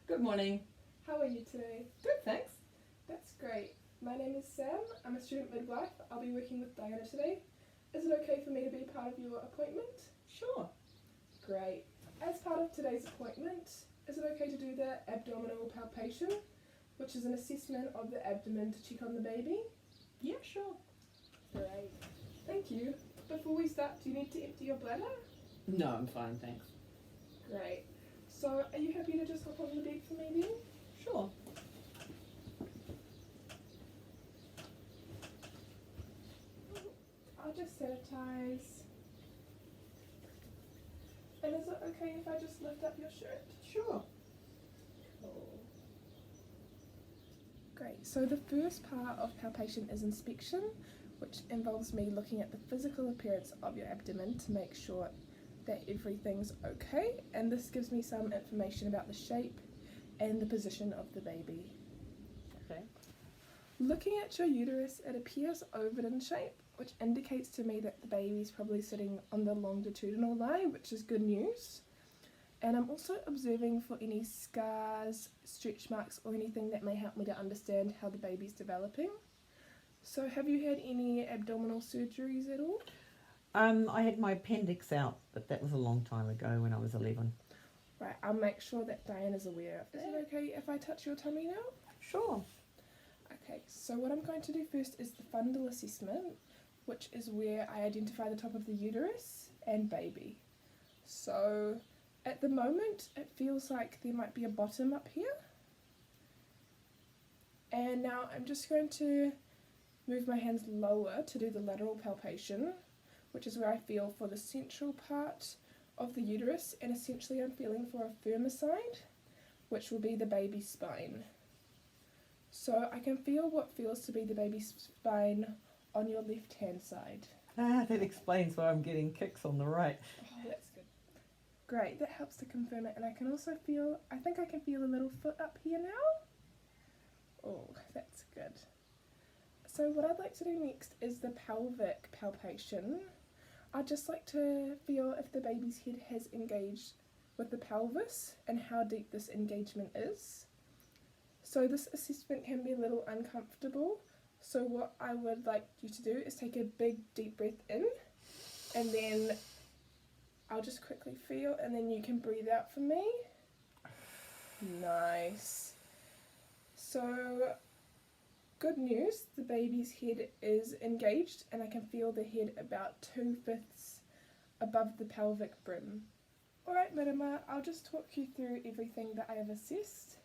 Good morning. How are you today? Good, thanks. That's great. My name is Sam. I'm a student midwife. I'll be working with Diana today. Is it okay for me to be part of your appointment? Sure. Great. As part of today's appointment, is it okay to do the abdominal palpation, which is an assessment of the abdomen to check on the baby? Yeah, sure. Great. Thank you. Before we start, do you need to empty your bladder? No, I'm fine, thanks. Great. So, are you happy to just hop on the bed for me then? Sure. I'll just sanitize. And is it okay if I just lift up your shirt? Sure. Cool. Great. So the first part of palpation is inspection, which involves me looking at the physical appearance of your abdomen to make sure that everything's okay, and this gives me some information about the shape and the position of the baby. Okay. Looking at your uterus, it appears oval in shape, which indicates to me that the baby's probably sitting on the longitudinal line, which is good news. And I'm also observing for any scars, stretch marks, or anything that may help me to understand how the baby's developing. So have you had any abdominal surgeries at all? I had my appendix out, but that was a long time ago when I was 11. Right, I'll make sure that Diana's aware of that. Is it okay if I touch your tummy now? Sure. Okay, so what I'm going to do first is the fundal assessment, which is where I identify the top of the uterus and baby. So at the moment, it feels like there might be a bottom up here. And now I'm just going to move my hands lower to do the lateral palpation, which is where I feel for the central part of the uterus, and essentially I'm feeling for a firmer side, which will be the baby's spine. So I can feel what feels to be the baby's spine on your left hand side. That explains why I'm getting kicks on the right. Oh, that's good. Great, that helps to confirm it. And I can also feel, I think I can feel a little foot up here now. Oh, that's good. So what I'd like to do next is the pelvic palpation. I'd just like to feel if the baby's head has engaged with the pelvis and how deep this engagement is. So this assessment can be a little uncomfortable. So what I would like you to do is take a big deep breath in, and then I'll just quickly feel, and then you can breathe out for me. Nice. So good news, the baby's head is engaged, and I can feel the head about 2/5 above the pelvic brim. Alright, Mirama, I'll just talk you through everything that I have assessed.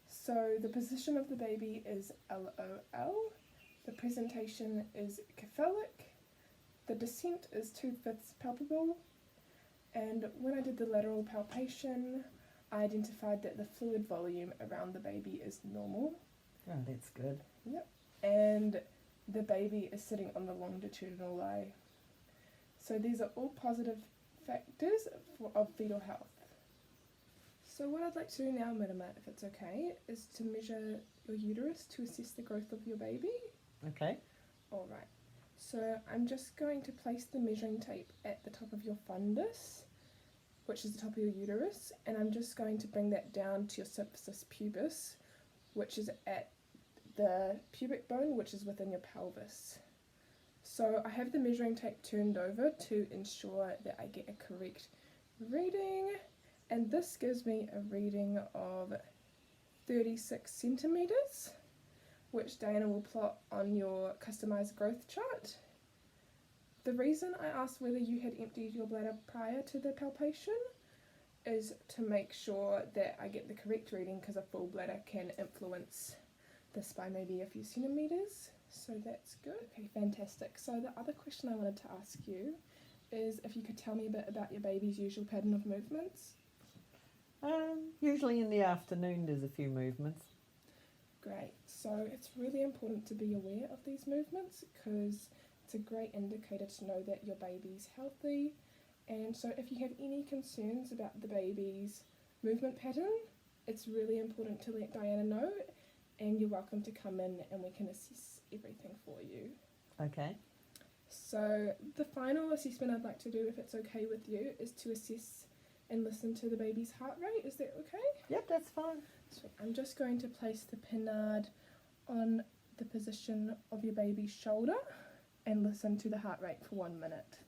So the position of the baby is LOL, the presentation is cephalic, the descent is 2/5 palpable, and when I did the lateral palpation, I identified that the fluid volume around the baby is normal. Oh, that's good. Yep. And the baby is sitting on the longitudinal lie. So these are all positive factors of fetal health. So what I'd like to do now, Mirama, if it's okay, is to measure your uterus to assess the growth of your baby. Okay. Alright. So I'm just going to place the measuring tape at the top of your fundus, which is the top of your uterus, and I'm just going to bring that down to your symphysis pubis, which is at the pubic bone, which is within your pelvis. So I have the measuring tape turned over to ensure that I get a correct reading, and this gives me a reading of 36 centimeters, which Diana will plot on your customized growth chart. The reason I asked whether you had emptied your bladder prior to the palpation is to make sure that I get the correct reading, because a full bladder can influence this by maybe a few centimeters, so that's good. Okay, fantastic. So the other question I wanted to ask you is if you could tell me a bit about your baby's usual pattern of movements. Usually in the afternoon there's a few movements. Great. So it's really important to be aware of these movements, because it's a great indicator to know that your baby's healthy. And so if you have any concerns about the baby's movement pattern, it's really important to let Diana know, and you're welcome to come in and we can assess everything for you. Okay. So the final assessment I'd like to do, if it's okay with you, is to assess and listen to the baby's heart rate. Is that okay? Yep, that's fine. So I'm just going to place the pinard on the position of your baby's shoulder and listen to the heart rate for 1 minute.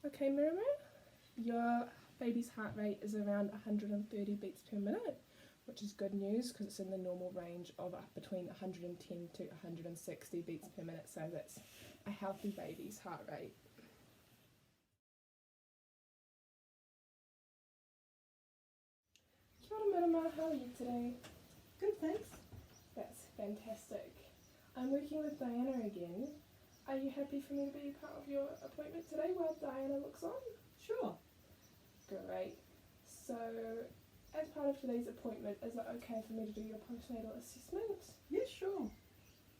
Okay, Miriam, your baby's heart rate is around 130 beats per minute, which is good news because it's in the normal range of between 110 to 160 beats per minute, so that's a healthy baby's heart rate. Kia ora, Miriam, how are you today? Good, thanks. That's fantastic. I'm working with Diana again. Are you happy for me to be part of your appointment today while Diana looks on? Sure. Great. So, as part of today's appointment, is it okay for me to do your postnatal assessment? Yeah, sure.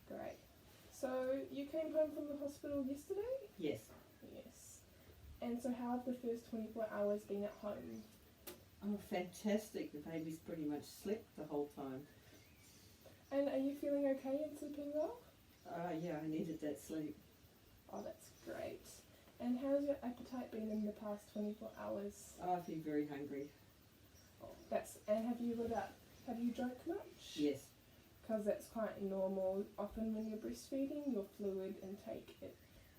Great. So, you came home from the hospital yesterday? Yes. Yes. And so how have the first 24 hours been at home? Oh, fantastic. The baby's pretty much slept the whole time. And are you feeling okay and sleeping well? Yeah, I needed that sleep. Oh, that's great. And how's your appetite been in the past 24 hours? I feel very hungry. Oh, and have you drunk much? Yes. Because that's quite normal. Often when you're breastfeeding, your fluid intake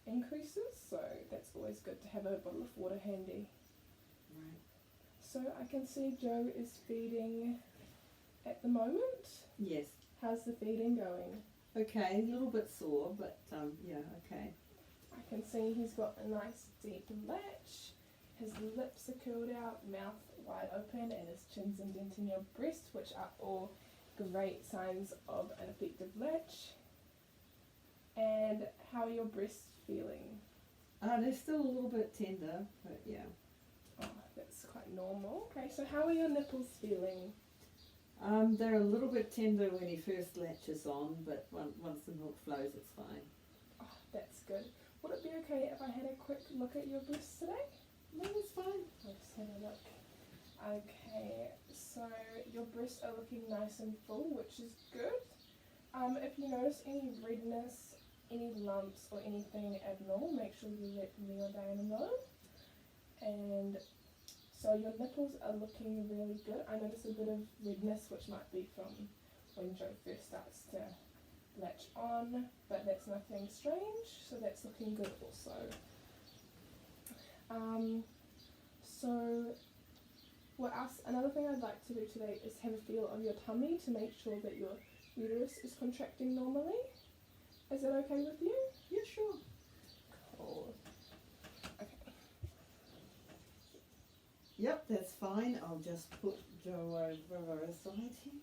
increases, so that's always good to have a bottle of water handy. Right. So I can see Joe is feeding at the moment. Yes. How's the feeding going? Okay, a little bit sore, but yeah, okay. I can see he's got a nice deep latch. His lips are curled out, mouth wide open, and his chin's indenting your breast, which are all great signs of an effective latch. And how are your breasts feeling? They're still a little bit tender, but yeah. Oh, that's quite normal. Okay, so how are your nipples feeling? They're a little bit tender when he first latches on, but once the milk flows, it's fine. Oh, that's good. Would it be okay if I had a quick look at your breasts today? No, it's fine. I'll just have a look. Okay, so your breasts are looking nice and full, which is good. If you notice any redness, any lumps or anything abnormal, make sure you let me or Diana know. And so your nipples are looking really good. I notice a bit of redness, which might be from when Joe first starts to latch on, but that's nothing strange, so that's looking good also. Another thing I'd like to do today is have a feel of your tummy to make sure that your uterus is contracting normally. Is that okay with you? Yeah, sure. Cool. Okay. Yep, that's fine. I'll just put Joe over aside here.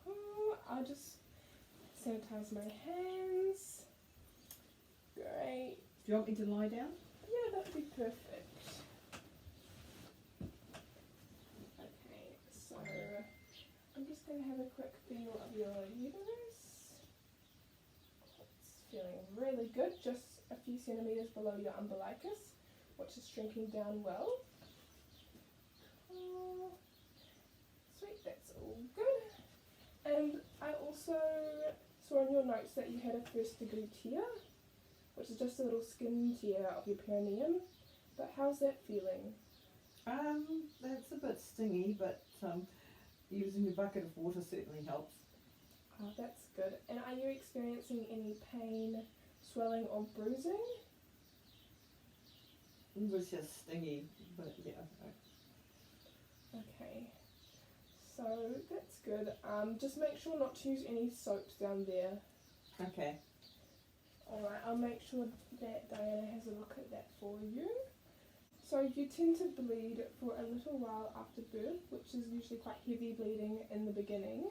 Cool. I'll just sanitize my hands. Great. Do you want me to lie down? Yeah, that'd be perfect. Okay, so I'm just going to have a quick feel of your uterus. It's feeling really good, just a few centimeters below your umbilicus, which is shrinking down well. Sweet, that's all good. And I also saw in your notes that you had a first degree tear, which is just a little skin tear of your perineum. But how's that feeling? That's a bit stingy, but using a bucket of water certainly helps. Oh, that's good. And are you experiencing any pain, swelling or bruising? It was just stingy, but yeah. Okay, so that's good. Just make sure not to use any soaps down there. Okay. Alright, I'll make sure that Diana has a look at that for you. So you tend to bleed for a little while after birth, which is usually quite heavy bleeding in the beginning.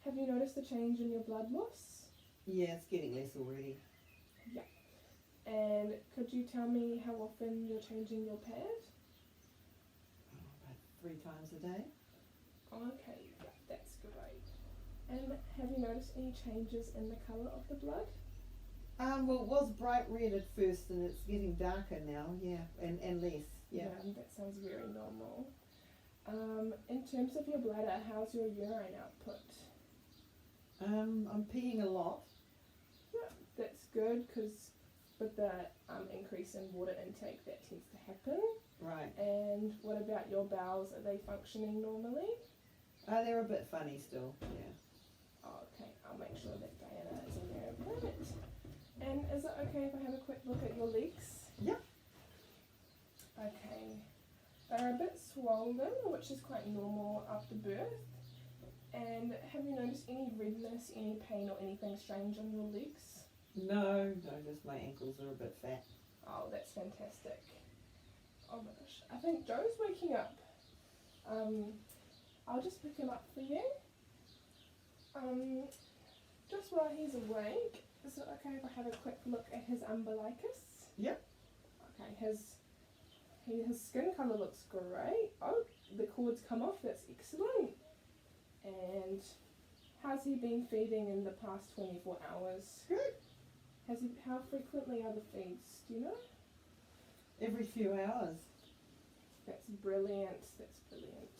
Have you noticed a change in your blood loss? Yeah, it's getting less already. Yeah. And could you tell me how often you're changing your pad? About 3 times a day. Okay, yeah, that's great. And have you noticed any changes in the colour of the blood? Well, it was bright red at first, and it's getting darker now. Yeah, and less. Yeah. That sounds very normal. In terms of your bladder, how's your urine output? I'm peeing a lot. Yeah, that's good because with the increase in water intake, that tends to happen. Right. And what about your bowels? Are they functioning normally? They're a bit funny still, yeah. Oh, okay, I'll make sure that Diana is aware of that. And is it okay if I have a quick look at your legs? Yeah. Okay. They're a bit swollen, which is quite normal after birth. And have you noticed any redness, any pain or anything strange on your legs? No, just my ankles are a bit fat. Oh, that's fantastic. Oh my gosh, I think Joe's waking up. I'll just pick him up for you. Just while he's awake, is it okay if I have a quick look at his umbilicus? Yep. Okay, his skin colour looks great. Oh, the cord's come off, that's excellent. And how's he been feeding in the past 24 hours? Good. How frequently are the feeds, do you know? Every few hours. That's brilliant, that's brilliant.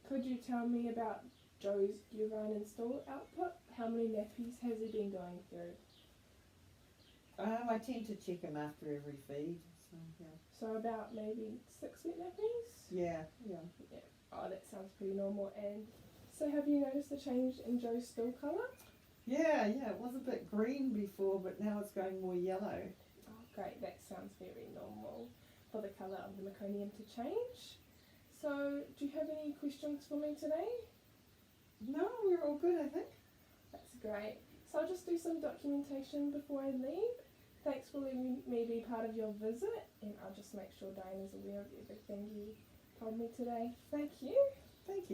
Could you tell me about Joe's urine and stool output? How many nappies has he been going through? I tend to check him after every feed, so yeah. So about maybe 6 wet nappies? Yeah. Oh, that sounds pretty normal. And so have you noticed a change in Joe's stool colour? Yeah, it was a bit green before, but now it's going more yellow. Oh, great, that sounds very normal for the colour of the meconium to change. So, do you have any questions for me today? No, we're all good, I think. That's great. So I'll just do some documentation before I leave. Thanks for letting me be part of your visit, and I'll just make sure Diana's aware of everything you told me today. Thank you. Thank you.